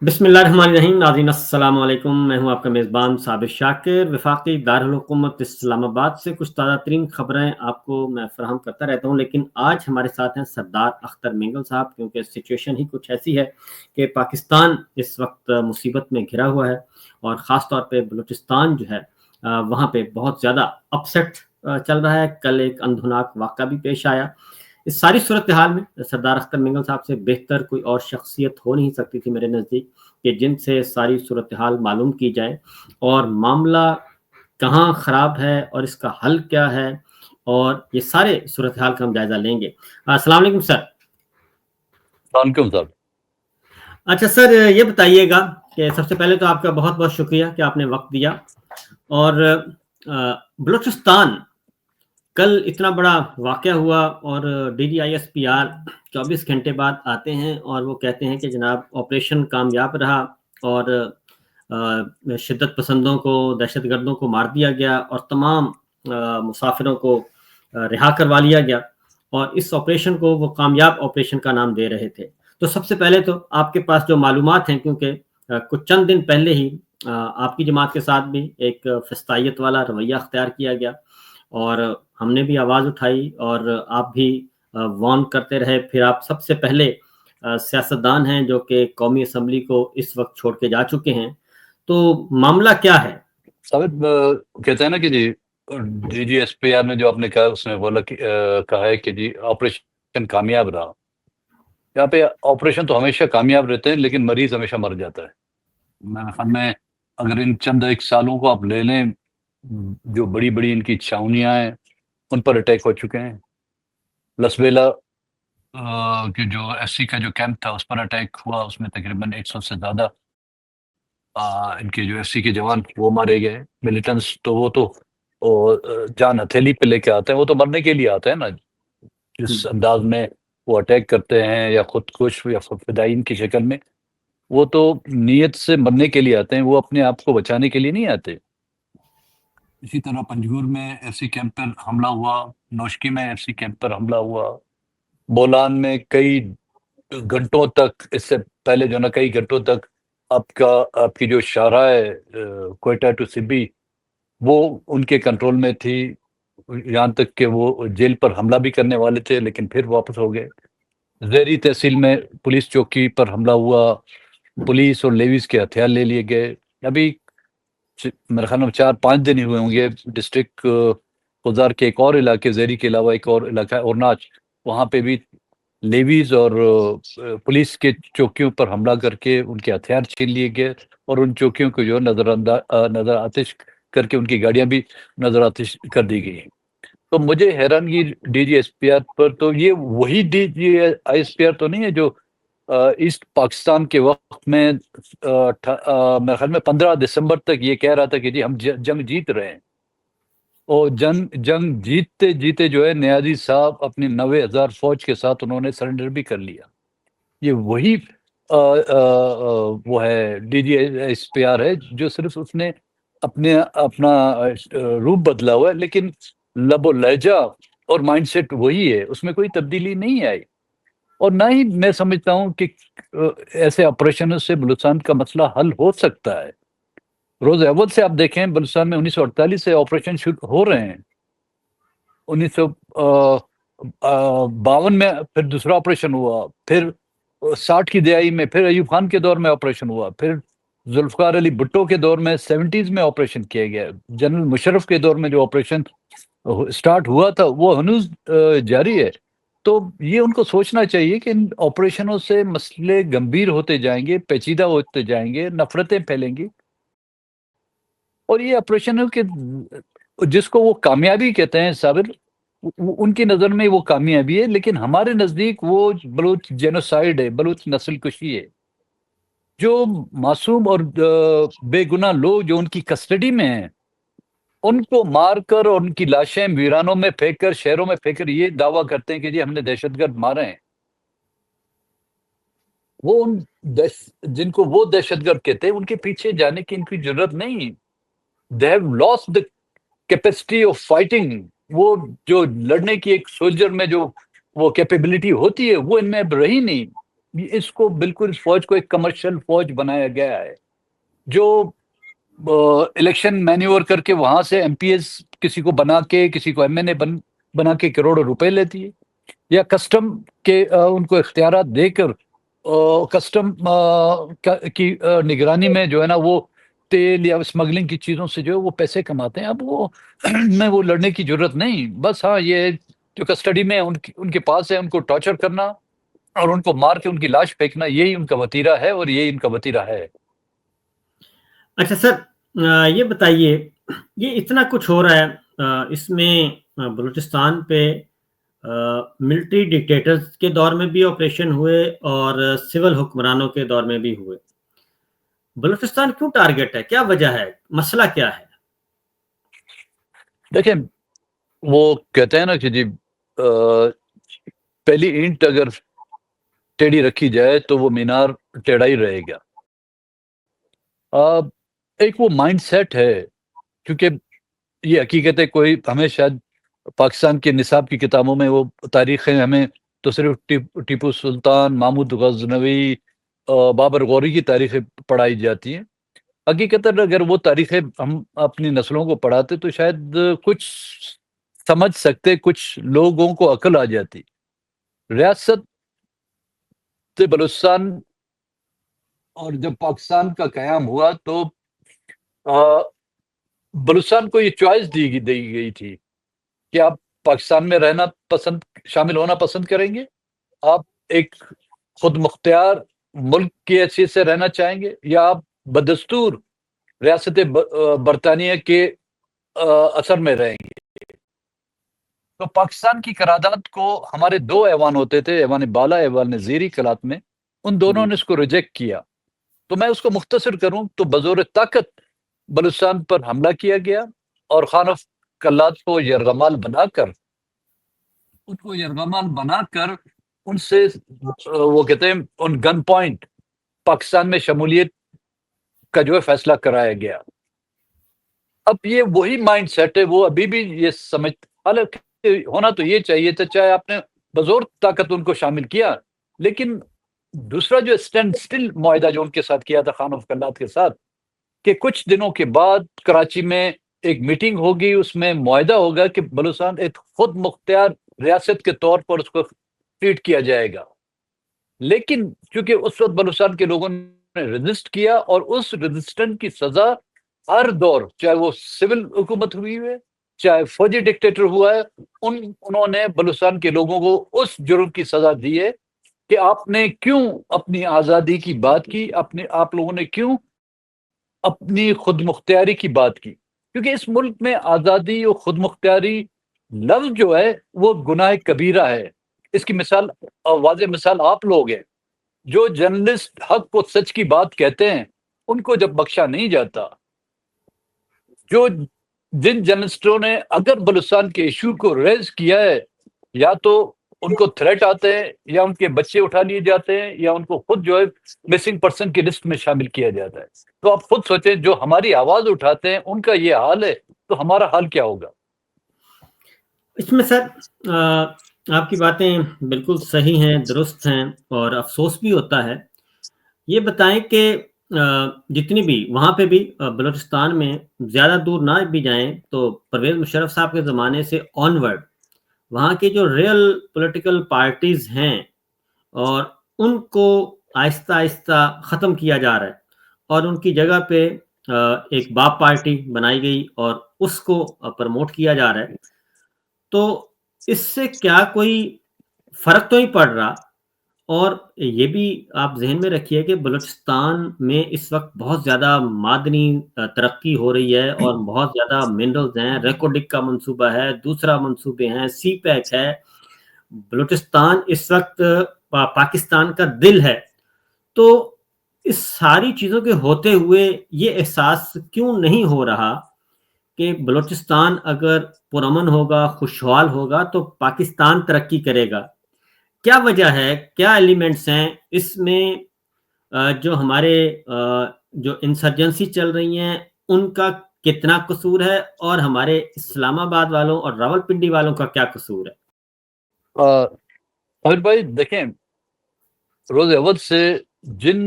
بسم اللہ الرحمن الرحیم. ناظرین السلام علیکم. میں ہوں آپ کا میزبان صابر شاکر. وفاقی دارالحکومت اسلام آباد سے کچھ تازہ ترین خبریں آپ کو میں فراہم کرتا رہتا ہوں، لیکن آج ہمارے ساتھ ہیں سردار اختر مینگل صاحب، کیونکہ سچویشن ہی کچھ ایسی ہے کہ پاکستان اس وقت مصیبت میں گھرا ہوا ہے، اور خاص طور پہ بلوچستان جو ہے وہاں پہ بہت زیادہ اپسیٹ چل رہا ہے. کل ایک اندھناک واقعہ بھی پیش آیا. اس ساری صورتحال میں سردار اختر مینگل صاحب سے بہتر کوئی اور شخصیت ہو نہیں سکتی تھی میرے نزدیک، کہ جن سے ساری صورتحال معلوم کی جائے اور معاملہ کہاں خراب ہے اور اس کا حل کیا ہے، اور یہ سارے صورتحال کا ہم جائزہ لیں گے. السلام علیکم سر. وعلیکم صاحب. اچھا سر، یہ بتائیے گا کہ سب سے پہلے تو آپ کا بہت بہت شکریہ کہ آپ نے وقت دیا. اور بلوچستان کل اتنا بڑا واقعہ ہوا، اور D G I S P R 24 گھنٹے بعد آتے ہیں اور وہ کہتے ہیں کہ جناب آپریشن کامیاب رہا، اور شدت پسندوں کو، دہشت گردوں کو مار دیا گیا، اور تمام مسافروں کو رہا کروا لیا گیا، اور اس آپریشن کو وہ کامیاب آپریشن کا نام دے رہے تھے. تو سب سے پہلے تو آپ کے پاس جو معلومات ہیں، کیونکہ کچھ چند دن پہلے ہی آپ کی جماعت کے ساتھ بھی ایک فسطائیت والا رویہ اختیار کیا گیا، اور ہم نے بھی آواز اٹھائی اور آپ بھی وارن کرتے رہے. پھر آپ سب سے پہلے سیاستدان ہیں جو کہ قومی اسمبلی کو اس وقت چھوڑ کے جا چکے ہیں. تو معاملہ کیا ہے؟ صاحب کہتے ہیں نا کہ D G S P R نے جو آپ نے کہا، اس میں بولا کہ کہا ہے کہ جی آپریشن کامیاب رہا. یہاں پہ آپریشن تو ہمیشہ کامیاب رہتے ہیں، لیکن مریض ہمیشہ مر جاتا ہے. میرے خیال میں اگر ان چند ایک سالوں کو آپ لے لیں، جو بڑی بڑی ان کی چھاونیاں ہیں ان پر اٹیک ہو چکے ہیں. لسبیلا کہ جو ایس سی کا جو کیمپ تھا اس پر اٹیک ہوا، اس میں تقریباً 100 سے زیادہ ان کے جو ایف سی کے جوان وہ مارے گئے. ملیٹنٹس تو وہ تو جان ہتھیلی پہ لے کے آتے ہیں، وہ تو مرنے کے لیے آتے ہیں نا. جس انداز میں وہ اٹیک کرتے ہیں، یا خود کش یا فدائین کی شکل میں، وہ تو نیت سے مرنے کے لیے آتے ہیں، وہ اپنے آپ کو بچانے کے لیے نہیں آتے. اسی طرح پنجگور میں ایف سی کیمپ پر حملہ ہوا، نوشکی میں ایف سی کیمپ پر حملہ ہوا، بولان میں کئی گھنٹوں تک، اس سے پہلے جو نا کئی گھنٹوں تک آپ کی جو شاہراہ ہے کوئٹہ ٹو سبی، وہ ان کے کنٹرول میں تھی، یہاں تک کہ وہ جیل پر حملہ بھی کرنے والے تھے لیکن پھر واپس ہو گئے. زہری تحصیل میں پولیس چوکی پر حملہ ہوا، پولیس اور لیویز کے ہتھیار لے لیے گئے. ابھی میرے خیال میں 4-5 دن ہی ہوئے ہوں گے. ڈسٹرکٹ خزار کے ایک اور علاقے، زہری کے علاوہ ایک اور علاقہ ہے اورناچ، وہاں پہ بھی لیویز اور پولیس کے چوکیوں پر حملہ کر کے ان کے ہتھیار چھین لیے گئے، اور ان چوکیوں کو جو نظر آتش کر کے ان کی گاڑیاں بھی نظر آتش کر دی گئی. تو مجھے حیرانگی D G S P R پر، تو یہ وہی D G I S P R تو نہیں ہے جو ایسٹ پاکستان کے وقت میں میرے خیال میں 15 دسمبر تک یہ کہہ رہا تھا کہ جی ہم جنگ جیت رہے ہیں، اور جنگ جیتتے جیتے جو ہے نیازی صاحب اپنی 90,000 فوج کے ساتھ انہوں نے سرنڈر بھی کر لیا. یہ وہی وہ ہے D G S P R ہے، جو صرف اس نے اپنا روپ بدلا ہوا ہے، لیکن لب و لہجہ اور مائنڈ سیٹ وہی ہے، اس میں کوئی تبدیلی نہیں آئی. اور نہ ہی میں سمجھتا ہوں کہ ایسے آپریشنوں سے بلوچستان کا مسئلہ حل ہو سکتا ہے. روز اول سے آپ دیکھیں، بلوچستان میں 1948 سے آپریشن شروع ہو رہے ہیں. 1952 میں پھر دوسرا آپریشن ہوا، پھر 60 کی دہائی میں پھر ایوب خان کے دور میں آپریشن ہوا، پھر ذوالفقار علی بھٹو کے دور میں 70s میں آپریشن کیا گیا، جنرل مشرف کے دور میں جو آپریشن سٹارٹ ہوا تھا وہ ہنوز جاری ہے. تو یہ ان کو سوچنا چاہیے کہ ان آپریشنوں سے مسئلے گمبھیر ہوتے جائیں گے، پیچیدہ ہوتے جائیں گے، نفرتیں پھیلیں گی. اور یہ آپریشنوں کے جس کو وہ کامیابی کہتے ہیں صابر، ان کی نظر میں وہ کامیابی ہے، لیکن ہمارے نزدیک وہ بلوچ جینوسائیڈ ہے، بلوچ نسل کشی ہے. جو معصوم اور بے گناہ لوگ جو ان کی کسٹڈی میں ہیں، ان کو مار کر اور ان کی لاشیں ویرانوں میں پھینک کر، شہروں میں پھینک کر یہ دعویٰ کرتے ہیں کہ جی ہم نے دہشت گرد مارے ہیں. وہ جن کو وہ دہشت گرد کہتے ہیں، ان کے پیچھے جانے کی ان کی ضرورت نہیں. They have lost the capacity of fighting. وہ جو لڑنے کی ایک سولجر میں جو وہ کیپیبلٹی ہوتی ہے، وہ ان میں اب رہی نہیں. اس کو بالکل اس فوج کو ایک کمرشل فوج بنایا گیا ہے جو الیکشن مینیور کر کے وہاں سے ایم پی ایس کسی کو بنا کے کسی کو ایم این اے بنا کے کروڑوں روپے لیتی ہے، یا کسٹم کے ان کو اختیارات دے کر کسٹم کی نگرانی میں جو ہے نا وہ تیل یا اسمگلنگ کی چیزوں سے جو ہے وہ پیسے کماتے ہیں. اب وہ میں وہ لڑنے کی ضرورت نہیں، بس ہاں یہ جو کسٹڈی میں ان کے پاس ہے ان کو ٹارچر کرنا اور ان کو مار کے ان کی لاش پھینکنا، یہی ان کا وتیرہ ہے اور یہی ان کا وتیرہ ہے. اچھا سر، یہ بتائیے، یہ اتنا کچھ ہو رہا ہے، اس میں بلوچستان پہ ملٹری ڈکٹیٹرز کے دور میں بھی آپریشن ہوئے اور سول حکمرانوں کے دور میں بھی ہوئے. بلوچستان کیوں ٹارگٹ ہے؟ کیا وجہ ہے؟ مسئلہ کیا ہے؟ دیکھیں، وہ کہتے ہیں نا کہ جی پہلی اینٹ اگر ٹیڑھی رکھی جائے تو وہ مینار ٹیڑھا ہی رہے گا. ایک وہ مائنڈ سیٹ ہے، کیونکہ یہ حقیقت ہے، کوئی ہمیں شاید پاکستان کے نصاب کی کتابوں میں وہ تاریخیں ہمیں تو صرف ٹیپو سلطان، محمود غزنوی، بابر غوری کی تاریخیں پڑھائی جاتی ہیں. حقیقت اگر وہ تاریخیں ہم اپنی نسلوں کو پڑھاتے تو شاید کچھ سمجھ سکتے، کچھ لوگوں کو عقل آ جاتی. ریاست بلوچستان اور جب پاکستان کا قیام ہوا تو بلوچستان کو یہ چوائس دی گئی تھی کہ آپ پاکستان میں رہنا شامل ہونا پسند کریں گے، آپ ایک خود مختار ملک کی حیثیت سے رہنا چاہیں گے، یا آپ بدستور ریاست برطانیہ کے اثر میں رہیں گے. تو پاکستان کی قرارداد کو ہمارے دو ایوان ہوتے تھے، ایوان بالا، ایوان زیری کلات میں، ان دونوں نے اس کو ریجیکٹ کیا. تو میں اس کو مختصر کروں تو بزور طاقت بلوچستان پر حملہ کیا گیا اور خان آف کلات کو یرغمال بنا کر ان سے وہ کہتے ہیں ان گن پوائنٹ پاکستان میں شمولیت کا جو ہے فیصلہ کرایا گیا. اب یہ وہی مائنڈ سیٹ ہے، وہ ابھی بھی یہ سمجھ، حالانکہ ہونا تو یہ چاہیے تھا، چاہے آپ نے بزور طاقت ان کو شامل کیا، لیکن دوسرا جو اسٹینڈ سٹل معاہدہ جو ان کے ساتھ کیا تھا خان آف کلات کے ساتھ، کہ کچھ دنوں کے بعد کراچی میں ایک میٹنگ ہوگی، اس میں معاہدہ ہوگا کہ بلوچستان ایک خود مختار ریاست کے طور پر اس کو ٹریٹ کیا جائے گا. لیکن چونکہ اس وقت بلوچستان کے لوگوں نے رجسٹ کیا، اور اس رجسٹنٹ کی سزا ہر دور، چاہے وہ سول حکومت ہوئی ہے چاہے فوجی ڈکٹیٹر ہوا ہے، انہوں نے بلوچستان کے لوگوں کو اس جرم کی سزا دی ہے کہ آپ نے کیوں اپنی آزادی کی بات کی، آپ لوگوں نے کیوں اپنی خود مختاری کی بات کی. کیونکہ اس ملک میں آزادی اور خود مختاری لفظ جو ہے وہ گناہ کبیرہ ہے. اس کی مثال، واضح مثال آپ لوگ ہیں، جو جرنلسٹ حق و سچ کی بات کہتے ہیں ان کو جب بخشا نہیں جاتا. جن جرنلسٹوں نے اگر بلوچستان کے ایشو کو ریز کیا ہے، یا تو ان کو تھریٹ آتے ہیں، یا ان کے بچے اٹھا لیے جاتے ہیں، یا ان کو خود جو ہے مسنگ پرسن کی لسٹ میں شامل کیا جاتا ہے. تو آپ خود سوچیں، جو ہماری آواز اٹھاتے ہیں ان کا یہ حال ہے تو ہمارا حال کیا ہوگا؟ اس میں سر آپ کی باتیں بالکل صحیح ہیں، درست ہیں، اور افسوس بھی ہوتا ہے. یہ بتائیں کہ جتنی بھی وہاں پہ بھی بلوچستان میں زیادہ دور نہ بھی جائیں تو پرویز مشرف صاحب کے زمانے سے آنورڈ وہاں کی جو ریئل پولیٹیکل پارٹیز ہیں اور ان کو آہستہ آہستہ ختم کیا جا رہا ہے، اور ان کی جگہ پہ ایک باپ پارٹی بنائی گئی اور اس کو پروموٹ کیا جا رہا ہے. تو اس سے کیا کوئی فرق تو نہیں پڑ رہا. اور یہ بھی آپ ذہن میں رکھیے کہ بلوچستان میں اس وقت بہت زیادہ معدنی ترقی ہو رہی ہے اور بہت زیادہ منرلز ہیں. ریکوڈک کا منصوبہ ہے، دوسرا منصوبے ہیں، سی پیک ہے. بلوچستان اس وقت پاکستان کا دل ہے. تو اس ساری چیزوں کے ہوتے ہوئے یہ احساس کیوں نہیں ہو رہا کہ بلوچستان اگر پرامن ہوگا، خوشحال ہوگا تو پاکستان ترقی کرے گا؟ کیا وجہ ہے؟ کیا ایلیمنٹس ہیں اس میں جو ہمارے جو انسرجنسی چل رہی ہیں ان کا کتنا قصور ہے، اور ہمارے اسلام آباد والوں اور راولپنڈی والوں کا کیا قصور ہے؟ عامر بھائی دیکھیں، روز اول سے جن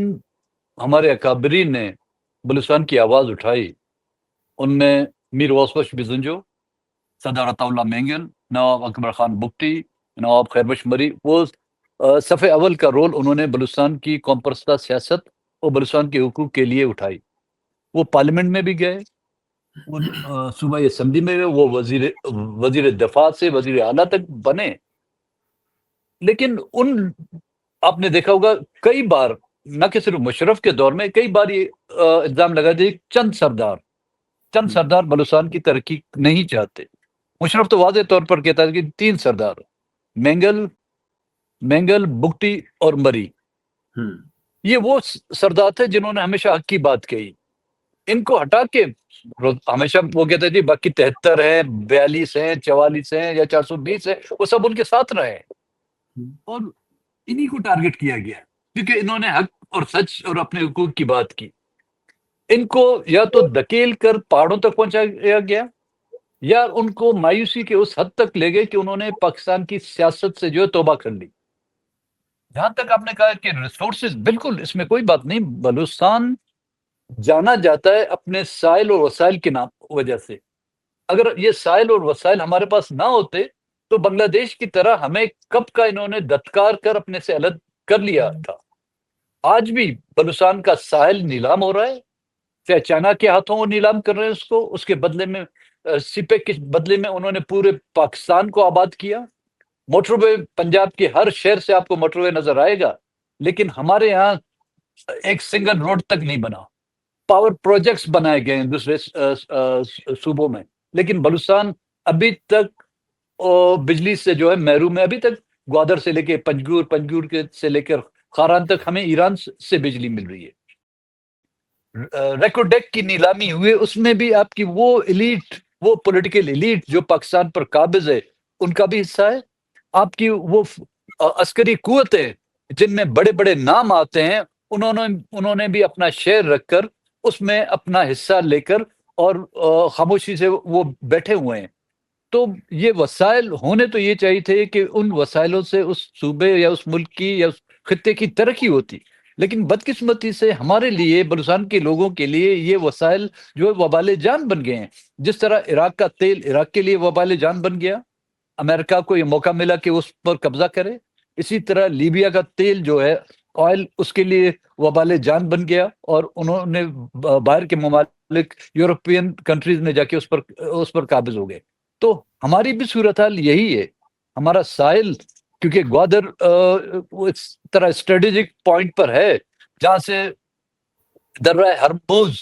ہمارے اکابرین نے بلوچستان کی آواز اٹھائی ان میں میر واسپش بزنجو، سردار عطا اللہ مینگل، نواب اکبر خان بگٹی، نواب خیربخش مری، وہ صف اول کا رول انہوں نے بلوچستان کی قوم پرستہ سیاست اور بلوچستان کے حقوق کے لیے اٹھائی. وہ پارلیمنٹ میں بھی گئے، وہ صوبائی اسمبلی میں گئے، وہ وزیر دفاع سے وزیر اعلیٰ تک بنے. لیکن آپ نے دیکھا ہوگا کئی بار، نہ کہ صرف مشرف کے دور میں، کئی بار یہ الزام لگا دیا چند سردار بلوچستان کی ترقی نہیں چاہتے. مشرف تو واضح طور پر کہتا ہے کہ 3 سردار، مینگل، بگٹی اور مری، یہ وہ سردار تھے جنہوں نے ہمیشہ حق کی بات کہی. ان کو ہٹا کے ہمیشہ وہ کہتے تھے باقی 73 ہیں، 42 ہیں، 44 ہیں یا 420 ہیں، وہ سب ان کے ساتھ رہے اور انہی کو ٹارگٹ کیا گیا کیونکہ انہوں نے حق اور سچ اور اپنے حقوق کی بات کی. ان کو یا تو دھکیل کر پہاڑوں تک پہنچایا گیا یا ان کو مایوسی کے اس حد تک لے گئے کہ انہوں نے پاکستان کی سیاست سے جو ہے توبہ کر لی. جہاں تک آپ نے کہا کہ ریسورسز، بالکل اس میں کوئی بات نہیں. بلوچستان جانا جاتا ہے اپنے سائل اور وسائل کی وجہ سے. اگر یہ سائل اور وسائل ہمارے پاس نہ ہوتے تو بنگلہ دیش کی طرح ہمیں کب کا انہوں نے دھتکار کر اپنے سے الگ کر لیا تھا. آج بھی بلوچستان کا ساحل نیلام ہو رہا ہے، چاہے چائنا کے ہاتھوں وہ نیلام کر رہے ہیں اس کو، اس کے بدلے میں سی پیک کے بدلے میں انہوں نے پورے پاکستان کو آباد کیا. موٹر وے پنجاب کے ہر شہر سے آپ کو موٹر وے نظر آئے گا، لیکن ہمارے یہاں ایک سنگل روڈ تک نہیں بنا. پاور پروجیکٹس بنائے گئے ہیں دوسرے صوبوں میں، لیکن بلوچستان ابھی تک بجلی سے جو ہے محروم ہے. ابھی تک گوادر سے لے کے پنجگور سے لے کر خاران تک ہمیں ایران سے بجلی مل رہی ہے. ریکوڈیک کی نیلامی ہوئی، اس میں بھی آپ کی وہ ایلیٹ، وہ پولیٹیکل ایلیٹ جو پاکستان پر قابض ہے، ان کا بھی حصہ ہے. آپ کی وہ عسکری قوتیں جن میں بڑے بڑے نام آتے ہیں، انہوں نے بھی اپنا شیئر رکھ کر اس میں اپنا حصہ لے کر اور خاموشی سے وہ بیٹھے ہوئے ہیں. تو یہ وسائل ہونے تو یہ چاہیے تھے کہ ان وسائلوں سے اس صوبے یا اس ملک کی یا اس خطے کی ترقی ہوتی، لیکن بدقسمتی سے ہمارے لیے، بلوچستان کے لوگوں کے لیے، یہ وسائل جو ہے وبال جان بن گئے ہیں. جس طرح عراق کا تیل عراق کے لیے وبال جان بن گیا، امریکہ کو یہ موقع ملا کہ اس پر قبضہ کرے، اسی طرح لیبیا کا تیل جو ہے آئل، اس کے لیے وبال جان بن گیا اور انہوں نے باہر کے ممالک، یورپین کنٹریز میں جا کے اس پر قابض ہو گئے. تو ہماری بھی صورتحال یہی ہے. ہمارا ساحل کیونکہ گوادر اس طرح اسٹریٹجک پوائنٹ پر ہے جہاں سے درہ ہرموز،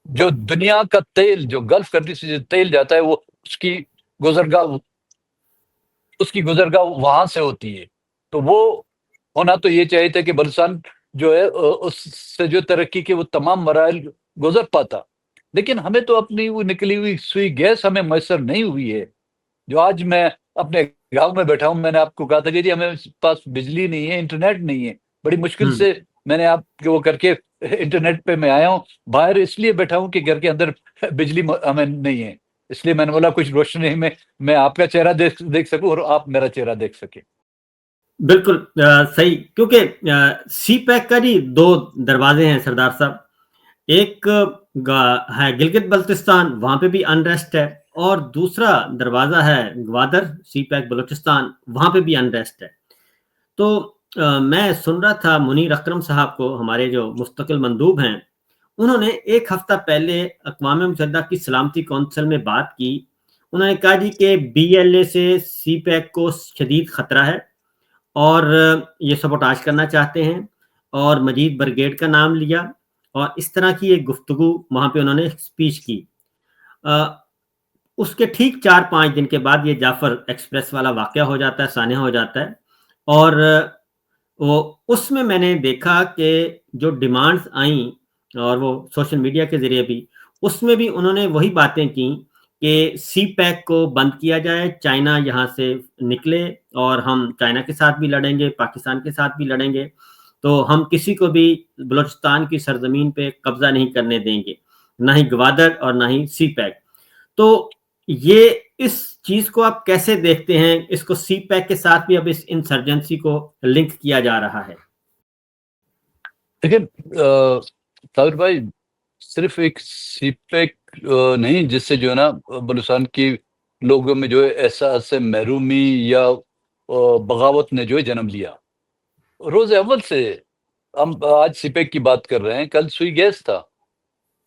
جو دنیا کا تیل، جو گلف کنٹری سے تیل جاتا ہے، وہ اس کی گزرگاہ وہاں سے ہوتی ہے. تو وہ ہونا تو یہ چاہیے تھا کہ بلوچستان جو ہے اس سے جو ترقی کے وہ تمام مراحل گزر پاتا، لیکن ہمیں تو اپنی وہ نکلی ہوئی سوئی گیس ہمیں میسر نہیں ہوئی ہے. جو آج میں اپنے گاؤں میں بیٹھا ہوں، میں نے آپ کو کہا تھا کہ جی ہمیں پاس بجلی نہیں ہے، انٹرنیٹ نہیں ہے، بڑی مشکل سے میں نے آپ کے وہ کر کے انٹرنیٹ پہ میں آیا ہوں. باہر اس لیے بیٹھا ہوں کہ گھر کے اندر بجلی ہمیں نہیں ہے، اس لیے میں نے بولا کچھ روشنی میں آپ کا چہرہ دیکھ سکوں اور آپ میرا چہرہ دیکھ سکیں. بالکل صحیح، کیونکہ سی پیک کا جی 2 دروازے ہیں سردار صاحب. ایک ہے گلگت بلتستان، وہاں پہ بھی انریسٹ ہے، اور دوسرا دروازہ ہے گوادر سی پیک بلوچستان، وہاں پہ بھی انریسٹ ہے. تو میں سن رہا تھا منیر اکرم صاحب کو، ہمارے جو مستقل مندوب ہیں، انہوں نے 1 ہفتہ پہلے اقوام متحدہ کی سلامتی کونسل میں بات کی. انہوں نے کہا جی کہ بی ایل اے سے سی پیک کو شدید خطرہ ہے اور یہ سبوٹاج کرنا چاہتے ہیں، اور مجید برگیڈ کا نام لیا اور اس طرح کی ایک گفتگو وہاں پہ انہوں نے اسپیچ کی. اس کے ٹھیک 4-5 دن کے بعد یہ جعفر ایکسپریس والا واقعہ ہو جاتا ہے، سانحہ ہو جاتا ہے، اور اس میں نے دیکھا کہ جو ڈیمانڈز آئیں اور وہ سوشل میڈیا کے ذریعے بھی، اس میں بھی انہوں نے وہی باتیں کی کہ سی پیک کو بند کیا جائے، چائنا یہاں سے نکلے، اور ہم چائنا کے ساتھ بھی لڑیں گے، پاکستان کے ساتھ بھی لڑیں گے، تو ہم کسی کو بھی بلوچستان کی سرزمین پہ قبضہ نہیں کرنے دیں گے، نہ ہی گوادر اور نہ ہی سی پیک. تو یہ اس چیز کو آپ کیسے دیکھتے ہیں؟ اس کو سی پیک کے ساتھ بھی اب اس انسرجنسی کو لنک کیا جا رہا ہے. لیکن طاہر بھائی صرف ایک سی پیک نہیں جس سے جو ہے نا بلوچستان کی لوگوں میں جو ہے احساس محرومی یا بغاوت نے جو ہے جنم لیا. روز اول سے ہم آج سی پیک کی بات کر رہے ہیں, کل سوئی گیس تھا,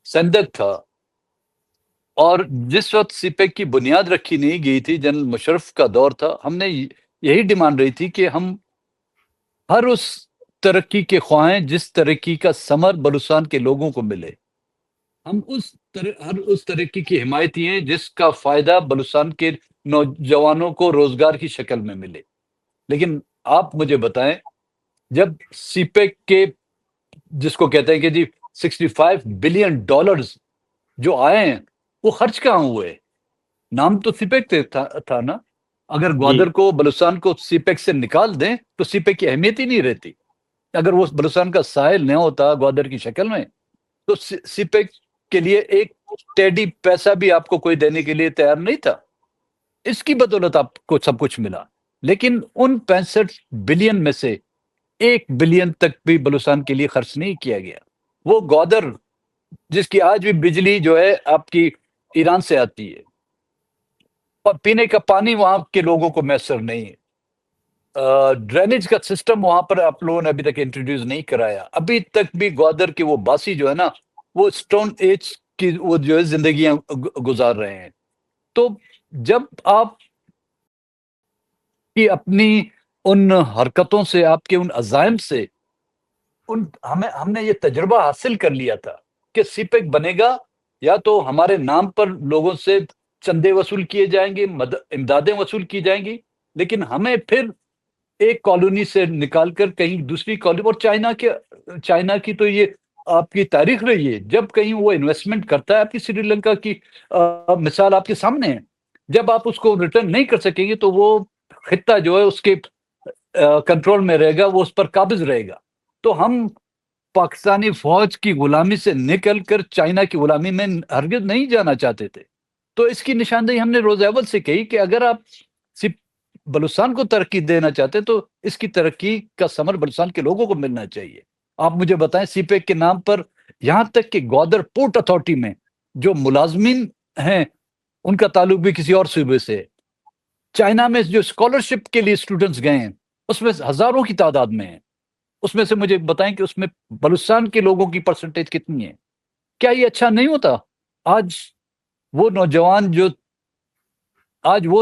سندک تھا, اور جس وقت سی پیک کی بنیاد رکھی نہیں گئی تھی, جنرل مشرف کا دور تھا, ہم نے یہی ڈیمانڈ رہی تھی کہ ہم ہر اس ترقی کے خواہاں جس ترقی کا ثمر بلوچستان کے لوگوں کو ملے. ہم ہر اس ترقی کی حمایتی ہیں جس کا فائدہ بلوچستان کے نوجوانوں کو روزگار کی شکل میں ملے. لیکن آپ مجھے بتائیں, جب سی پیک کے جس کو کہتے ہیں کہ جی $65 بلین جو آئے ہیں وہ خرچ کہاں ہوئے؟ نام تو سی پیک تھا نا. اگر گوادر کو بلوچستان کو سی پیک سے نکال دیں تو سی پیک کی اہمیت ہی نہیں رہتی. اگر وہ بلوچستان کا ساحل نہ ہوتا گوادر کی شکل میں تو سی پیک کے لیے ایک ٹیڈی پیسہ بھی آپ کو کوئی دینے کے لیے تیار نہیں تھا. اس کی بدولت آپ کو سب کچھ ملا. لیکن ان 65 بلین میں سے 1 بلین تک بھی بلوچستان کے لیے خرچ نہیں کیا گیا. وہ گوادر جس کی آج بھی بجلی جو ہے آپ کی ایران سے آتی ہے, اور پینے کا پانی وہاں کے لوگوں کو میسر نہیں ہے. ڈرینیج کا سسٹم وہاں پر آپ لوگوں نے ابھی تک انٹروڈیوس نہیں کرایا. ابھی تک بھی گوادر کے وہ باسی جو ہے نا وہ اسٹون ایج کی وہ جو ہے زندگیاں گزار رہے ہیں. تو جب آپ کی اپنی ان حرکتوں سے, آپ کے ان عزائم سے ہم نے یہ تجربہ حاصل کر لیا تھا کہ سی پیک بنے گا یا تو ہمارے نام پر لوگوں سے چندے وصول کیے جائیں گے, امدادیں وصول کی جائیں گی, لیکن ہمیں پھر ایک کالونی سے نکال کر کہیں دوسری کالونی. اور چائنا کی تو یہ آپ کی تاریخ رہی ہے, جب کہیں وہ انویسٹمنٹ کرتا ہے, آپ کی سری لنکا کی مثال آپ کے سامنے ہے, جب آپ اس کو ریٹرن نہیں کر سکیں گے تو وہ خطہ جو ہے اس کے کنٹرول میں رہے گا, وہ اس پر قابض رہے گا. تو ہم پاکستانی فوج کی غلامی سے نکل کر چائنا کی غلامی میں ہرگز نہیں جانا چاہتے تھے. تو اس کی نشاندہی ہم نے روز اول سے کہی کہ اگر آپ بلوچستان کو ترقی دینا چاہتے تو اس کی ترقی کا ثمر بلوچستان کے لوگوں کو ملنا چاہیے. آپ مجھے بتائیں, سی پیک کے نام پر یہاں تک کہ گوادر پورٹ اتھارٹی میں جو ملازمین ہیں ان کا تعلق بھی کسی اور صوبے سے. چائنا میں جو اسکالرشپ کے لیے اسٹوڈنٹس گئے ہیں اس میں ہزاروں کی تعداد میں ہیں. اس میں سے مجھے بتائیں کہ اس میں بلوچستان کے لوگوں کی پرسنٹیج کتنی ہے؟ کیا یہ اچھا نہیں ہوتا؟ آج وہ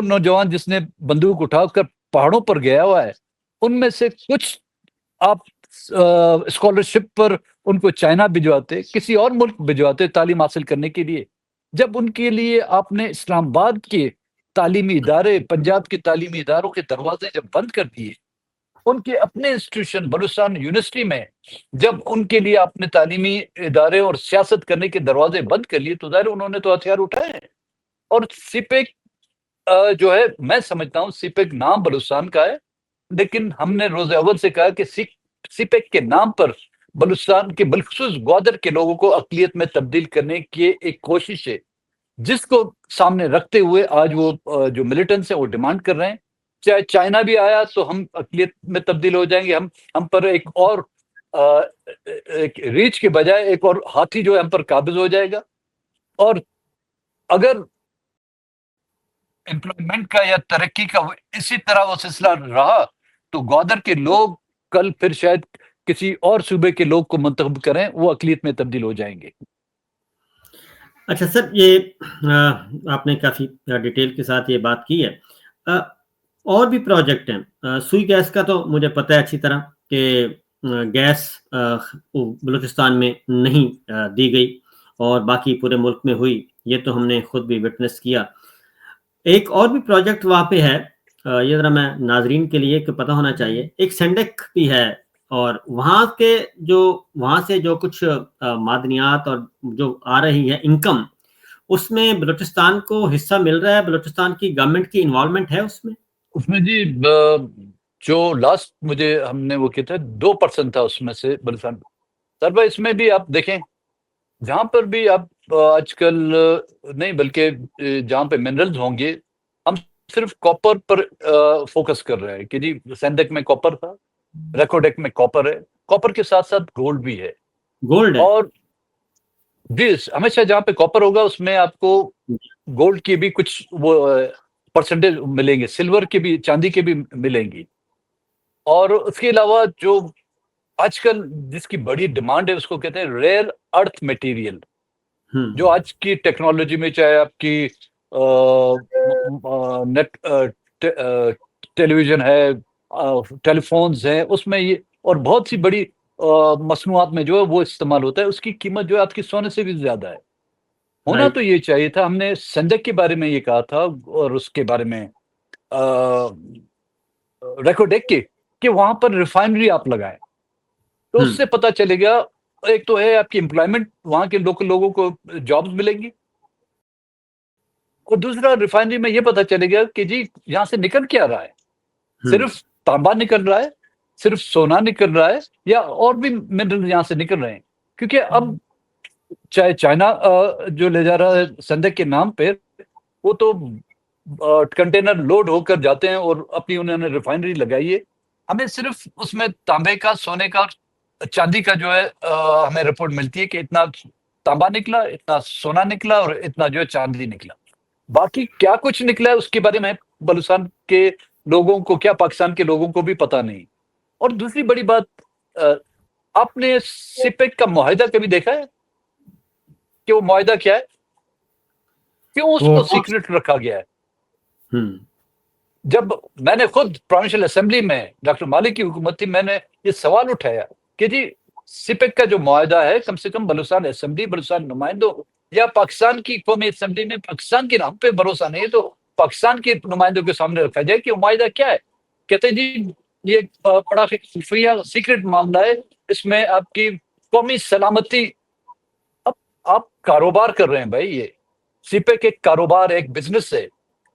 نوجوان جس نے بندوق اٹھا کر پہاڑوں پر گیا ہوا ہے, ان میں سے کچھ آپ اسکالرشپ پر ان کو چائنا بھجواتے, کسی اور ملک بھجواتے تعلیم حاصل کرنے کے لیے. جب ان کے لیے آپ نے اسلام آباد کے تعلیمی ادارے, پنجاب کے تعلیمی اداروں کے دروازے جب بند کر دیے, ان کے اپنے انسٹیٹیوشن بلوچستان یونیورسٹی میں جب ان کے لیے اپنے تعلیمی ادارے اور سیاست کرنے کے دروازے بند کر لیے, تو ظاہر انہوں نے تو ہتھیار اٹھائے ہیں. اور سی پیک جو ہے, میں سمجھتا ہوں سی پیک نام بلوچستان کا ہے, لیکن ہم نے روز اول سے کہا کہ سی پیک کے نام پر بلوچستان کے بالخصوص گوادر کے لوگوں کو اقلیت میں تبدیل کرنے کی ایک کوشش ہے, جس کو سامنے رکھتے ہوئے آج وہ جو ملیٹنٹس ہیں وہ ڈیمانڈ کر رہے ہیں. چاہے چائنا بھی آیا تو ہم اقلیت میں تبدیل ہو جائیں گے, ہم پر ایک اور ایک ریچھ کے بجائے ایک اور ہاتھی جو ہے ہم پر قابض ہو جائے گا. اور اگر امپلائمنٹ کا یا ترقی کا اسی طرح وہ سلسلہ رہا تو گوادر کے لوگ کل پھر شاید کسی اور صوبے کے لوگ کو منتخب کریں, وہ اقلیت میں تبدیل ہو جائیں گے. اچھا سر, یہ آپ نے کافی ڈیٹیل کے ساتھ یہ بات کی ہے. اور بھی پروجیکٹ ہیں. سوئی گیس کا تو مجھے پتہ ہے اچھی طرح کہ گیس بلوچستان میں نہیں دی گئی اور باقی پورے ملک میں ہوئی, یہ تو ہم نے خود بھی وٹنس کیا. ایک اور بھی پروجیکٹ وہاں پہ ہے, یہ ذرا میں ناظرین کے لیے کہ پتہ ہونا چاہیے, ایک سینڈک بھی ہے, اور وہاں سے جو کچھ معدنیات اور جو آ رہی ہے انکم, اس میں بلوچستان کو حصہ مل رہا ہے. بلوچستان کی گورنمنٹ کی انوالومنٹ ہے اس میں جی جو لاسٹ مجھے ہم نے وہ کیا تھا 2% تھا اس میں سے بلوچستان. سر بھائی اس میں بھی آپ دیکھیں, جہاں پر بھی آپ آج کل نہیں بلکہ جہاں پہ منرلز ہوں گے, ہم صرف کاپر پر فوکس کر رہے ہیں کہ جی سینڈک میں کاپر تھا, ریکوڈیک میں کاپر ہے, کاپر کے ساتھ ساتھ گولڈ بھی ہے. گولڈ ہے. اور جی ہمیشہ جہاں پہ کاپر ہوگا اس میں آپ کو گولڈ کی بھی کچھ وہ پرسنٹیج ملیں گے, سلور کے بھی, چاندی کے بھی ملیں گی. اور اس کے علاوہ جو آج کل جس کی بڑی ڈیمانڈ ہے اس کو کہتے ہیں ریئر ارتھ مٹیریل, جو آج کی ٹیکنالوجی میں چاہے آپ کی نیٹ ٹیلی ویژن ہے, ٹیلی فونز ہیں, اس میں یہ اور بہت سی بڑی مصنوعات میں جو ہے وہ استعمال ہوتا ہے, اس کی قیمت جو ہے آپ کی سونے سے بھی زیادہ ہے. ہونا تو یہ چاہیے تھا, ہم نے سندک کے بارے میں یہ کہا تھا اور اس کے بارے میں ریکوڈیک کے کہ وہاں پر ریفائنری آپ لگائیں تو اس سے پتہ چلے گا, ایک تو ہے آپ کی امپلائمنٹ, وہاں کے لوکل لوگوں کو جابز ملیں گی, اور دوسرا ریفائنری میں یہ پتہ چلے گا کہ جی یہاں سے نکل کیا رہا ہے, صرف تانبا نکل رہا ہے, صرف سونا نکل رہا ہے, یا اور بھی منرل یہاں سے نکل رہے ہیں. کیونکہ اب چاہے چائنا جو لے جا رہا ہے سندک کے نام پہ, وہ تو کنٹینر لوڈ ہو کر جاتے ہیں اور اپنی انہوں نے ریفائنری لگائی ہے. ہمیں صرف اس میں تانبے کا, سونے کا, چاندی کا جو ہے ہمیں رپورٹ ملتی ہے کہ اتنا تانبا نکلا, اتنا سونا نکلا اور اتنا جو ہے چاندی نکلا. باقی کیا کچھ نکلا ہے اس کے بارے میں بلوچستان کے لوگوں کو کیا, پاکستان کے لوگوں کو بھی پتہ نہیں. اور دوسری بڑی بات, آپ نے سپیک کا معاہدہ کبھی دیکھا ہے کہ وہ معاہدہ کیا ہے, کیوں اس کو سیکرٹ رکھا گیا ہے؟ جب میں نے خود پروونشل اسمبلی میں ڈاکٹر مالک کی حکومت تھی, میں نے یہ سوال اٹھایا کہ جی سپیک کا جو معاہدہ ہے کم سے کم بلوچستان اسمبلی, بلوچستان نمائندوں یا پاکستان کی قومی اسمبلی میں پاکستان کے نام پہ بھروسہ نہیں ہے تو پاکستان کے نمائندوں کے سامنے رکھا جائے کہ وہ معاہدہ کیا ہے. کہتے ہیں جی یہ بڑا خفیہ سیکرٹ معاملہ ہے, اس میں آپ کی قومی سلامتی, اب آپ کاروبار کر رہے ہیں بھائی, یہ سپیک ایک کاروبار, ایک بزنس ہے,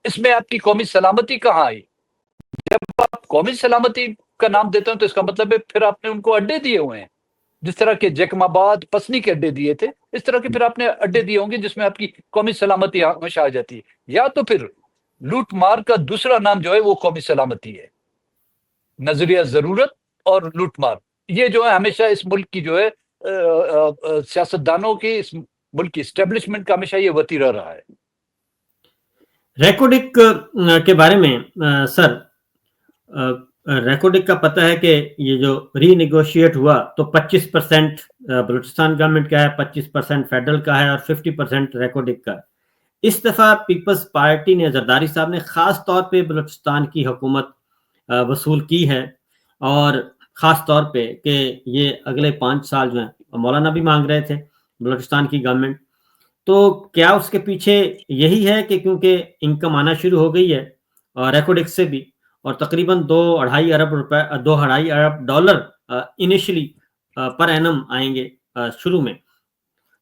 اس میں آپ کی قومی سلامتی کہاں آئی؟ جب آپ قومی سلامتی کا نام دیتے ہیں تو اس کا مطلب ہے پھر آپ نے ان کو اڈے دیے ہوئے ہیں, جس طرح کے جیکم آباد, پسنی کے اڈے دیے تھے, اس طرح کے پھر آپ نے اڈے دیے ہوں گے جس میں آپ کی قومی سلامتی ہمیشہ آ جاتی ہے. یا تو پھر لوٹ مار کا دوسرا نام جو ہے وہ قومی سلامتی ہے, نظریہ ضرورت اور لوٹ مار, یہ جو ہے ہمیشہ اس ملک کی جو ہے سیاستدانوں کی, اس ملک کی اسٹیبلشمنٹ کا ہمیشہ یہ وتیرہ رہا ہے. ریکوڈک کے بارے میں سر, ریکوڈک کا پتہ ہے کہ یہ جو ری نیگوشیٹ ہوا تو 25% بلوچستان گورنمنٹ کا ہے, 25% فیڈرل کا ہے اور 50% ریکوڈک کا. اس دفعہ پیپلز پارٹی نے, زرداری صاحب نے خاص طور پہ بلوچستان کی حکومت وصول کی ہے, اور خاص طور پہ کہ یہ اگلے 5 سال جو ہیں, مولانا بھی مانگ رہے تھے بلوچستان کی گورنمنٹ, تو کیا اس کے پیچھے یہی ہے کہ کیونکہ انکم آنا شروع ہو گئی ہے اور ریکوڈک سے بھی, اور تقریباً 2.5 ارب روپے, 2.5 ارب ڈالر انیشلی پر اینم آئیں گے شروع میں,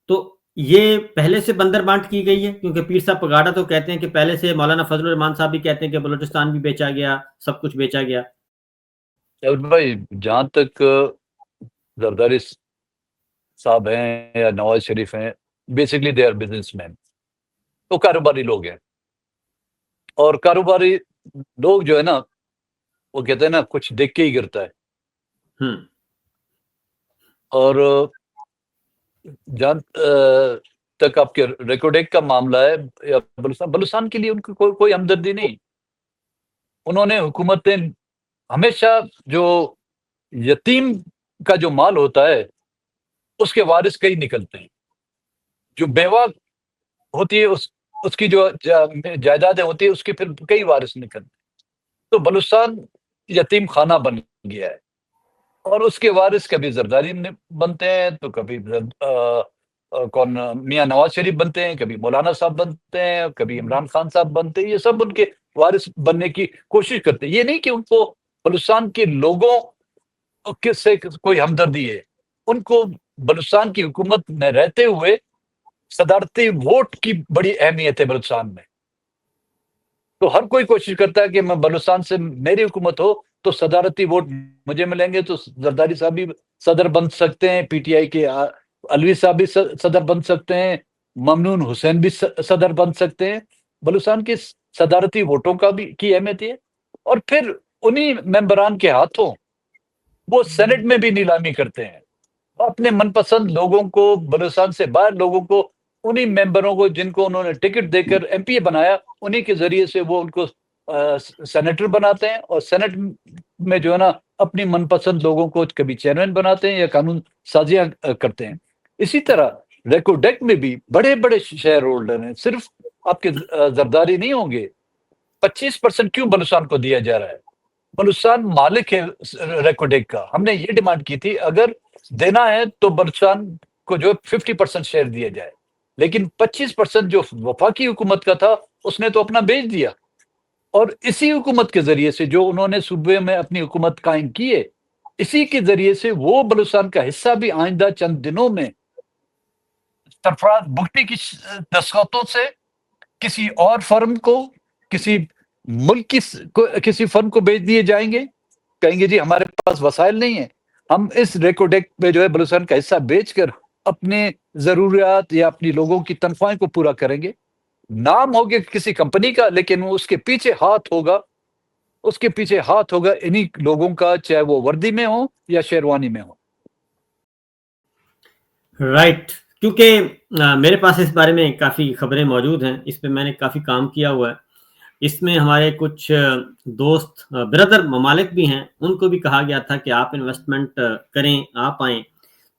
تو یہ پہلے سے بندر بانٹ کی گئی ہے؟ کیونکہ پیر صاحب پگاڑا تو کہتے ہیں کہ پہلے سے, مولانا فضل الرحمان صاحب بھی کہتے ہیں کہ بلوچستان بھی بیچا گیا, سب کچھ بیچا گیا. بھائی جہاں تک زرداری صاحب ہیں یا نواز شریف ہیں, basically they are businessman, وہ کاروباری لوگ ہیں, اور کاروباری لوگ جو ہے نا وہ کہتے ہیں نا کچھ دیکھ کے ہی گرتا ہے. اور جہاں تک آپ کے ریکوڈیک کا معاملہ ہے, یا بلوچستان کے لیے ان کی کوئی ہمدردی نہیں. انہوں نے حکومتیں ہمیشہ جو یتیم کا جو مال ہوتا ہے اس کے وارث کئی نکلتے ہیں, جو بیوہ ہوتی ہے اس کی جو جائیدادیں ہوتی ہے اس کے پھر کئی وارث نکلتے ہیں. تو بلوچستان یتیم خانہ بن گیا ہے, اور اس کے وارث کبھی زرداری بنتے ہیں, تو کبھی میاں نواز شریف بنتے ہیں, کبھی مولانا صاحب بنتے ہیں, کبھی عمران خان صاحب بنتے ہیں. یہ سب ان کے وارث بننے کی کوشش کرتے ہیں. یہ نہیں کہ ان کو بلوچستان کے لوگوں سے کوئی ہمدردی ہے, ان کو بلوچستان کی حکومت میں رہتے ہوئے صدارتی ووٹ کی بڑی اہمیت ہے بلوچستان میں. تو ہر کوئی کوشش کرتا ہے کہ میں بلوچستان سے میری حکومت ہو تو صدارتی ووٹ مجھے ملیں گے, تو زرداری صاحب بھی صدر بن سکتے ہیں, پی ٹی آئی کے علوی صاحب بھی صدر بن سکتے ہیں, ممنون حسین بھی صدر بن سکتے ہیں. بلوچستان کے صدارتی ووٹوں کا بھی کی اہمیت ہے, اور پھر انہی ممبران کے ہاتھوں وہ سینٹ میں بھی نیلامی کرتے ہیں، اپنے من پسند لوگوں کو، بلوچستان سے باہر لوگوں کو، انہی ممبروں کو جن کو انہوں نے ٹکٹ دے کر ایم پی اے بنایا، انہی کے ذریعے سے وہ ان کو سینیٹر بناتے ہیں، اور سینٹ میں جو ہے نا اپنی من پسند لوگوں کو کبھی چیئرمین بناتے ہیں یا قانون سازیاں کرتے ہیں۔ اسی طرح ریکوڈیک میں بھی بڑے بڑے شیئر ہولڈر ہیں، صرف آپ کے زرداری نہیں ہوں گے۔ 25% کیوں بلوچستان کو دیا جا رہا ہے؟ بلوچستان مالک ہے ریکوڈیک کا، ہم نے یہ ڈیمانڈ کی تھی اگر دینا ہے تو بلوچستان کو جو 50% شیئر دیا جائے، لیکن 25% جو وفاقی حکومت کا تھا اس نے تو اپنا بیچ دیا، اور اسی حکومت کے ذریعے سے جو انہوں نے صوبے میں اپنی حکومت قائم کی ہے، اسی کے ذریعے سے وہ بلوچستان کا حصہ بھی آئندہ چند دنوں میں سرفراز بگٹی کی دستخطوں سے کسی اور فرم کو، کسی ملک کی کسی فرم کو بیچ دیے جائیں گے، کہیں گے جی ہمارے پاس وسائل نہیں ہیں، ہم اس ریکوڈیک پہ جو ہے بلوچستان کا حصہ بیچ کر اپنے ضروریات یا اپنی لوگوں کی تنخواہیں کو پورا کریں گے۔ نام ہوگا کسی کمپنی کا، لیکن اس کے پیچھے ہاتھ ہوگا، اس کے پیچھے ہاتھ ہوگا انہی لوگوں کا، چاہے وہ وردی میں ہو یا شیروانی میں ہو۔ رائٹ، کیونکہ میرے پاس اس بارے میں کافی خبریں موجود ہیں، اس پہ میں نے کافی کام کیا ہوا ہے۔ اس میں ہمارے کچھ دوست بردر ممالک بھی ہیں، ان کو بھی کہا گیا تھا کہ آپ انویسٹمنٹ کریں، آپ آئیں،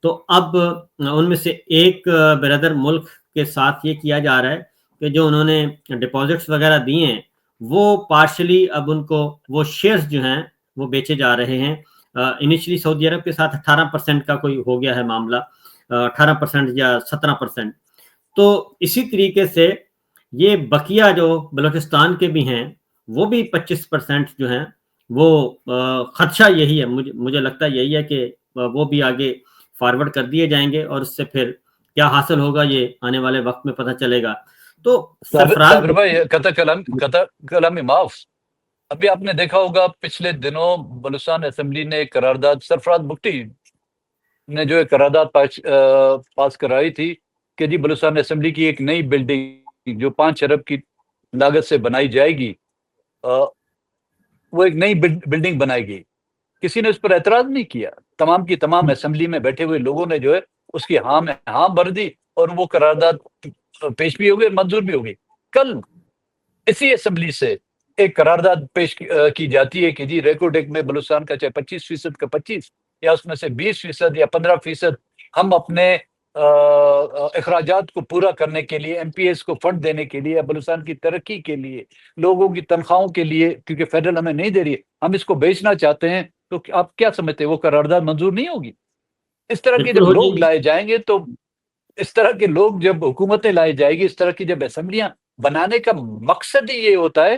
تو اب ان میں سے ایک بردر ملک کے ساتھ یہ کیا جا رہا ہے کہ جو انہوں نے ڈپازٹس وغیرہ دیے ہیں وہ پارشلی اب ان کو وہ شیئرز جو ہیں وہ بیچے جا رہے ہیں۔ انیشلی سعودی عرب کے ساتھ 18% کا کوئی ہو گیا ہے معاملہ، 18% یا 17%۔ تو اسی طریقے سے یہ بقیہ جو بلوچستان کے بھی ہیں وہ بھی 25% جو ہیں وہ خدشہ یہی ہے، مجھے لگتا ہے یہی ہے کہ وہ بھی آگے فارورڈ کر دیے جائیں گے، اور اس سے پھر کیا حاصل ہوگا یہ آنے والے وقت میں پتہ چلے گا۔ تو صابر بھائی قطع کلامی معاف، ابھی آپ نے دیکھا ہوگا پچھلے دنوں بلوچستان اسمبلی نے ایک قرارداد، سرفراز بگٹی نے جو ایک قرارداد پاس کرائی تھی کہ جی بلوچستان اسمبلی کی ایک نئی بلڈنگ جو 5 ارب کی لاگت سے بنائی جائے گی، وہ ایک نئی بلڈنگ بنائے گی۔ کسی نے اس پر اعتراض نہیں کیا، تمام کی تمام اسمبلی میں بیٹھے ہوئے لوگوں نے جو ہے اس کی ہاں میں ہاں بھر دی، اور وہ قرارداد پیش بھی ہو گئی، منظور بھی ہو گئی۔ کل اسی اسمبلی سے ایک قرارداد پیش کی جاتی ہے کہ جی ریکوڈیک میں بلوچستان کا چاہے 25% کا 25 یا اس میں سے 20% یا 15% ہم اپنے اخراجات کو پورا کرنے کے لیے، ایم پی ایس کو فنڈ دینے کے لیے، بلوچستان کی ترقی کے لیے، لوگوں کی تنخواہوں کے لیے، کیونکہ فیڈرل ہمیں نہیں دے رہی ہے، ہم اس کو بیچنا چاہتے ہیں، تو آپ کیا سمجھتے ہیں وہ قرارداد منظور نہیں ہوگی؟ اس طرح کے جب لوگ لائے جائیں گے، تو اس طرح کے لوگ جب حکومتیں لائی جائے گی، اس طرح کی جب اسمبلیاں بنانے کا مقصد ہی یہ ہوتا ہے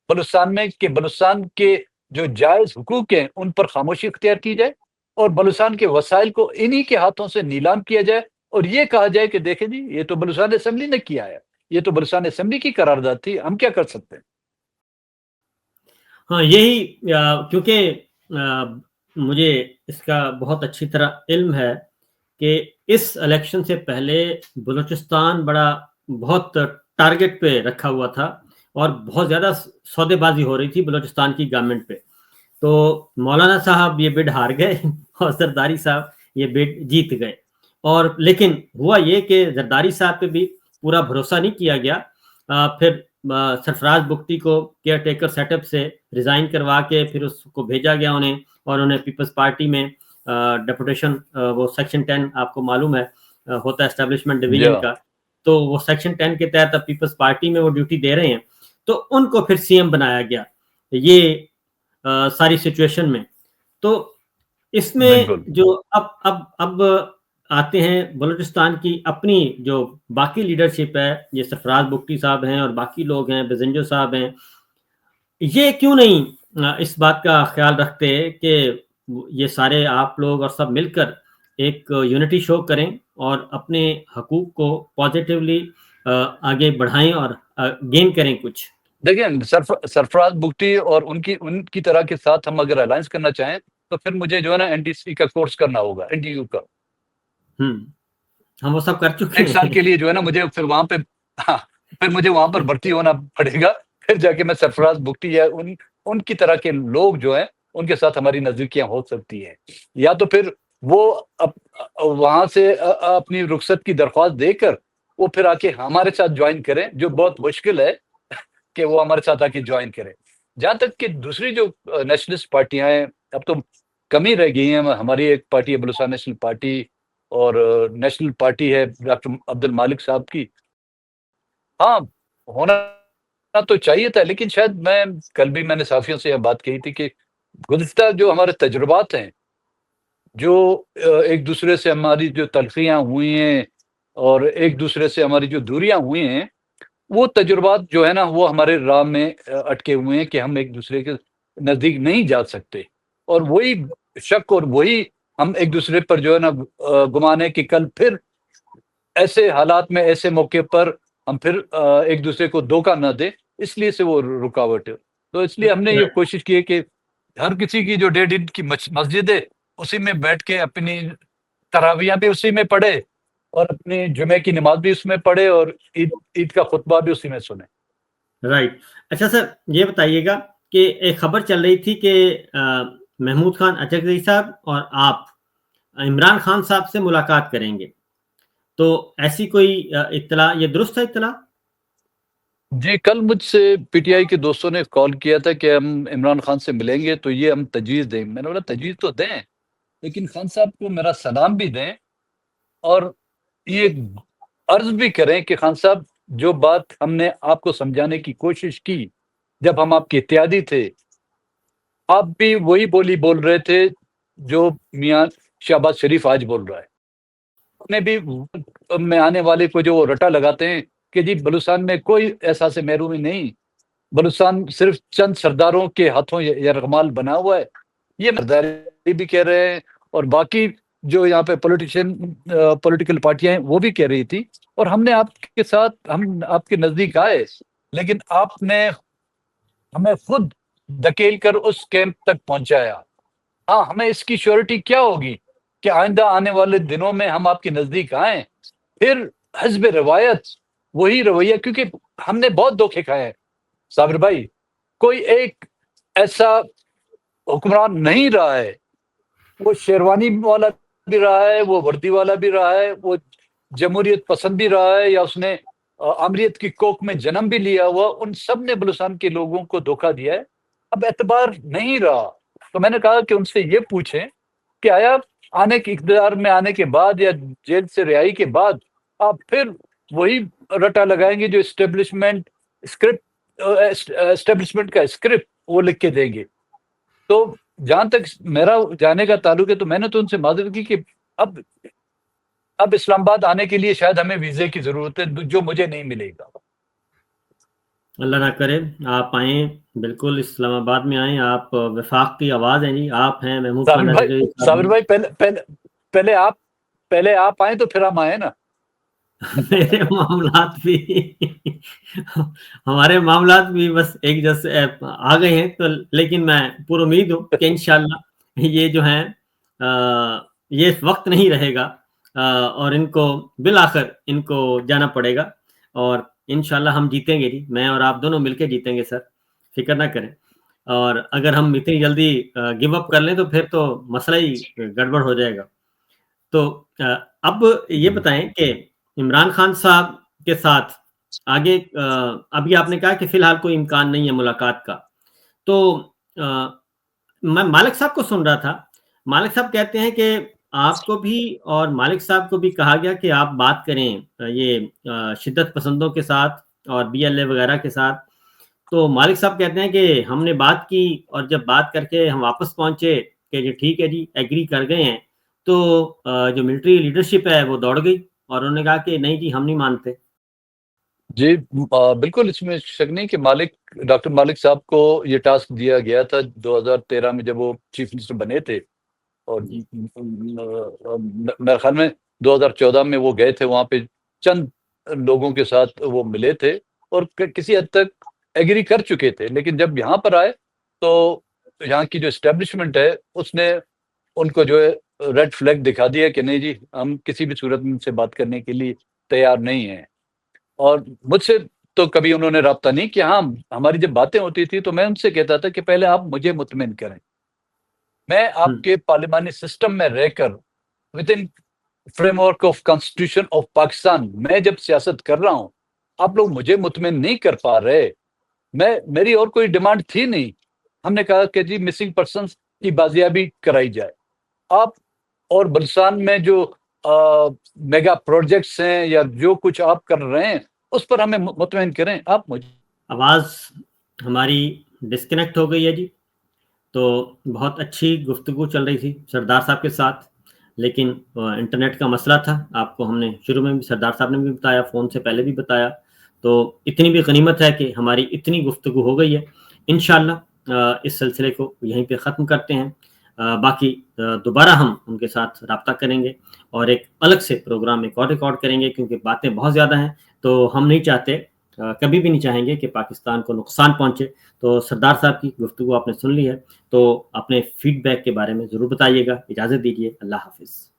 بلوچستان میں کہ بلوچستان کے جو جائز حقوق ہیں ان پر خاموشی اختیار کی جائے، اور بلوچستان کے وسائل کو انہی کے ہاتھوں سے نیلام کیا جائے، اور یہ کہا جائے کہ دیکھیں جی یہ تو بلوچستان اسمبلی نے کیا ہے، یہ تو بلوچستان اسمبلی کی قرارداد تھی، ہم کیا کر سکتے ہیں؟ ہاں، یہی کیونکہ مجھے اس کا بہت اچھی طرح علم ہے کہ اس الیکشن سے پہلے بلوچستان بہت ٹارگٹ پہ رکھا ہوا تھا، اور بہت زیادہ سودے بازی ہو رہی تھی بلوچستان کی گورنمنٹ پہ۔ تو مولانا صاحب یہ بڈ ہار گئے اور زرداری صاحب یہ بڈ جیت گئے، اور لیکن ہوا یہ کہ زرداری صاحب پہ بھی پورا بھروسہ نہیں کیا گیا۔ پھر سرفراز بگٹی کو کیئر ٹیکر سیٹ اپ سے ریزائن کروا کے پھر اس کو بھیجا گیا اور انہیں پیپلز پارٹی میں ڈیپوٹیشن، وہ سیکشن 10 آپ کو معلوم ہے ہوتا ہے اسٹیبلشمنٹ ڈویژن کا، تو وہ سیکشن 10 کے تحت اب پیپلز پارٹی میں وہ ڈیوٹی دے رہے ہیں، تو ان کو پھر سی ایم بنایا گیا یہ ساری سچویشن میں۔ تو اس میں جو اب آتے ہیں بلوچستان کی اپنی جو باقی لیڈرشپ ہے، یہ سرفراز بگٹی صاحب ہیں اور باقی لوگ ہیں، بزنجو صاحب ہیں، یہ کیوں نہیں اس بات کا خیال رکھتے کہ یہ سارے آپ لوگ اور سب مل کر ایک یونٹی شو کریں اور اپنے حقوق کو پازیٹیولی آگے بڑھائیں اور گین کریں کچھ؟ دیکھیں سرفراز بگٹی اور ان کی طرح کے ساتھ ہم اگر الائنس کرنا چاہیں تو پھر مجھے جو ہے نا این ٹی سی کا کورس کرنا ہوگا، این ٹی یو کا، ہم وہ سب کر چکے ہیں 1 سال کے لیے جو ہے نا مجھے پھر وہاں پر بھرتی ہونا پڑے گا، پھر جا کے میں سرفراز بگٹی یا ان کی طرح کے لوگ جو ہیں ان کے ساتھ ہماری نزدیکیاں ہو سکتی ہیں، یا تو پھر وہ وہاں سے اپنی رخصت کی درخواست دے کر وہ پھر آ کے ہمارے ساتھ جوائن کریں، جو بہت مشکل ہے کہ وہ ہمارے ساتھ آ کے جوائن کریں۔ جہاں تک کہ دوسری جو نیشنلسٹ پارٹیاں ہیں، اب تو کم ہی رہ گئی ہیں، ہماری ایک پارٹی ہے بلوچستان نیشنل پارٹی، اور نیشنل پارٹی ہے ڈاکٹر عبد المالک صاحب کی۔ ہاں، ہونا تو چاہیے تھا، لیکن شاید کل بھی میں نے صحافیوں سے یہ بات کہی تھی کہ گزشتہ جو ہمارے تجربات ہیں، جو ایک دوسرے سے ہماری جو تلخیاں ہوئی ہیں اور ایک دوسرے سے ہماری جو دوریاں ہوئی ہیں، وہ تجربات جو ہے نا وہ ہمارے راہ میں اٹکے ہوئے ہیں کہ ہم ایک دوسرے کے نزدیک نہیں جا سکتے، اور وہی شک اور وہی ہم ایک دوسرے پر جو ہے نا گمان ہے کہ کل پھر ایسے حالات میں ایسے موقع پر ہم پھر ایک دوسرے کو دھوکہ نہ دیں، اس لیے سے وہ رکاوٹ ہے۔ تو اس لیے ہم نے یہ کوشش کی ہے کہ ہر کسی کی جو 1.5 انچ کی مسجد ہے اسی میں بیٹھ کے اپنی تراویحیں بھی اسی میں پڑھے، اور اپنی جمعے کی نماز بھی اس میں پڑھے، اور عید کا خطبہ بھی اسی میں سنیں۔ رائٹ۔ اچھا سر، یہ بتائیے گا کہ ایک خبر چل رہی تھی کہ محمود خان اچکزئی صاحب اور آپ عمران خان صاحب سے ملاقات کریں گے، تو ایسی کوئی اطلاع، یہ درست ہے اطلاع؟ جی، کل مجھ سے پی ٹی آئی کے دوستوں نے کال کیا تھا کہ ہم عمران خان سے ملیں گے تو یہ ہم تجویز دیں۔ میں نے بولا تجویز تو دیں، لیکن خان صاحب کو میرا سلام بھی دیں، اور یہ عرض بھی کریں کہ خان صاحب، جو بات ہم نے آپ کو سمجھانے کی کوشش کی جب ہم آپ کے اتحادی تھے، آپ بھی وہی بولی بول رہے تھے جو میاں شہباز شریف آج بول رہا ہے۔ انہیں بھی میں آنے والے کو جو وہ رٹا لگاتے ہیں کہ جی بلوچستان میں کوئی احساس محرومی نہیں، بلوچستان صرف چند سرداروں کے ہاتھوں یرغمال بنا ہوا ہے، یہ مرداری بھی کہہ رہے ہیں، اور باقی جو یہاں پہ پولیٹیکل پارٹیاں ہیں وہ بھی کہہ رہی تھی، اور ہم نے آپ کے ساتھ، ہم آپ کے نزدیک آئے، لیکن آپ نے ہمیں خود دھکیل کر اس کیمپ تک پہنچایا۔ ہاں، ہمیں اس کی شیورٹی کیا ہوگی کہ آئندہ آنے والے دنوں میں ہم آپ کے نزدیک آئیں، پھر حزب روایت وہی رویہ، کیونکہ ہم نے بہت دھوکے کھائے ہیں صابر بھائی، کوئی ایک ایسا حکمران نہیں رہا ہے، وہ شیروانی والا بھی رہا ہے، وہ وردی والا بھی رہا ہے، وہ جمہوریت پسند بھی رہا ہے، یا اس نے آمریت کی کوکھ میں جنم بھی لیا ہوا، ان سب نے بلوچستان کے لوگوں کو دھوکہ دیا ہے، اب اعتبار نہیں رہا۔ تو میں نے کہا کہ ان سے یہ پوچھیں کہ آیا آنے کے اقتدار میں آنے کے بعد یا جیل سے رہائی کے بعد آپ پھر وہی رٹا لگائیں گے جو اسٹیبلشمنٹ کا اسکرپٹ وہ لکھ کے دیں گے؟ تو جہاں تک میرا جانے کا تعلق ہے، تو میں نے تو ان سے معذرت کی کہ اب اسلام آباد آنے کے لیے شاید ہمیں ویزے کی ضرورت ہے، جو مجھے نہیں ملے گا۔ اللہ نہ کرے آپ آئیں، بالکل اسلام آباد میں آئیں، آپ وفاق کی آواز ہیں جی، آپ ہیں محمود خان اچکزئی صاحب صابر بھائی، پہلے آپ آئیں تو پھر ہم آئیں نا۔ میرے معاملات بھی ہمارے معاملات بھی بس ایک جیسے آ گئے ہیں، تو لیکن میں پورا امید ہوں کہ انشاءاللہ یہ جو ہیں یہ وقت نہیں رہے گا، اور ان کو بالآخر ان کو جانا پڑے گا، اور انشاءاللہ ہم جیتیں گے جی، میں اور آپ دونوں مل کے جیتیں گے سر، فکر نہ کریں۔ اور اگر ہم اتنی جلدی گیو اپ کر لیں تو پھر تو مسئلہ ہی گڑبڑ ہو جائے گا۔ تو اب یہ بتائیں کہ عمران خان صاحب کے ساتھ آگے، ابھی آپ نے کہا کہ فی الحال کوئی امکان نہیں ہے ملاقات کا، تو میں مالک صاحب کو سن رہا تھا، مالک صاحب کہتے ہیں کہ آپ کو بھی اور مالک صاحب کو بھی کہا گیا کہ آپ بات کریں یہ شدت پسندوں کے ساتھ اور بی ایل اے وغیرہ کے ساتھ، تو مالک صاحب کہتے ہیں کہ ہم نے بات کی، اور جب بات کر کے ہم واپس پہنچے کہ جی ٹھیک ہے جی ایگری کر گئے ہیں، تو جو ملٹری لیڈرشپ ہے وہ دوڑ گئی، اور انہوں نے کہا کہ نہیں جی ہم نہیں مانتے۔ جی، بالکل اس میں شک نہیں کہ ڈاکٹر مالک صاحب کو یہ ٹاسک دیا گیا تھا 2013 میں جب وہ چیف منسٹر بنے تھے، اور میرے خیال میں 2014 میں وہ گئے تھے وہاں پہ، چند لوگوں کے ساتھ وہ ملے تھے اور کسی حد تک ایگری کر چکے تھے، لیکن جب یہاں پر آئے تو یہاں کی جو اسٹیبلشمنٹ ہے اس نے ان کو جو ہے ریڈ فلیگ دکھا دیا کہ نہیں جی ہم کسی بھی صورت میں ان سے بات کرنے کے لیے تیار نہیں ہیں۔ اور مجھ سے تو کبھی انہوں نے رابطہ نہیں کیا، ہاں ہماری جب باتیں ہوتی تھی تو میں ان سے کہتا تھا کہ پہلے آپ مجھے مطمئن کریں، میں آپ کے پارلیمانی سسٹم میں رہ کر with in frame work of constitution of Pakistan میں جب سیاست کر رہا ہوں، آپ لوگ مجھے مطمئن نہیں کر پا رہے. میری اور کوئی ڈیمانڈ تھی نہیں. ہم نے کہا کہ جی مسنگ پرسنس کی بازیابی کرائی جائے. آپ اور بلوچستان میں جو میگا پروجیکٹس ہیں یا جو کچھ آپ کر رہے ہیں اس پر ہمیں مطمئن کریں. آپ مجھے آواز ہماری ڈسکنیکٹ ہو گئی ہے جی. تو بہت اچھی گفتگو چل رہی تھی سردار صاحب کے ساتھ، لیکن انٹرنیٹ کا مسئلہ تھا. آپ کو ہم نے شروع میں بھی سردار صاحب نے بھی بتایا، فون سے پہلے بھی بتایا. تو اتنی بھی غنیمت ہے کہ ہماری اتنی گفتگو ہو گئی ہے. انشاءاللہ اس سلسلے کو یہیں پہ ختم کرتے ہیں. باقی دوبارہ ہم ان کے ساتھ رابطہ کریں گے اور ایک الگ سے پروگرام ایک اور ریکارڈ کریں گے، کیونکہ باتیں بہت زیادہ ہیں. تو ہم نہیں چاہتے، کبھی بھی نہیں چاہیں گے کہ پاکستان کو نقصان پہنچے. تو سردار صاحب کی گفتگو آپ نے سن لی ہے، تو اپنے فیڈ بیک کے بارے میں ضرور بتائیے گا. اجازت دیجیے، اللہ حافظ.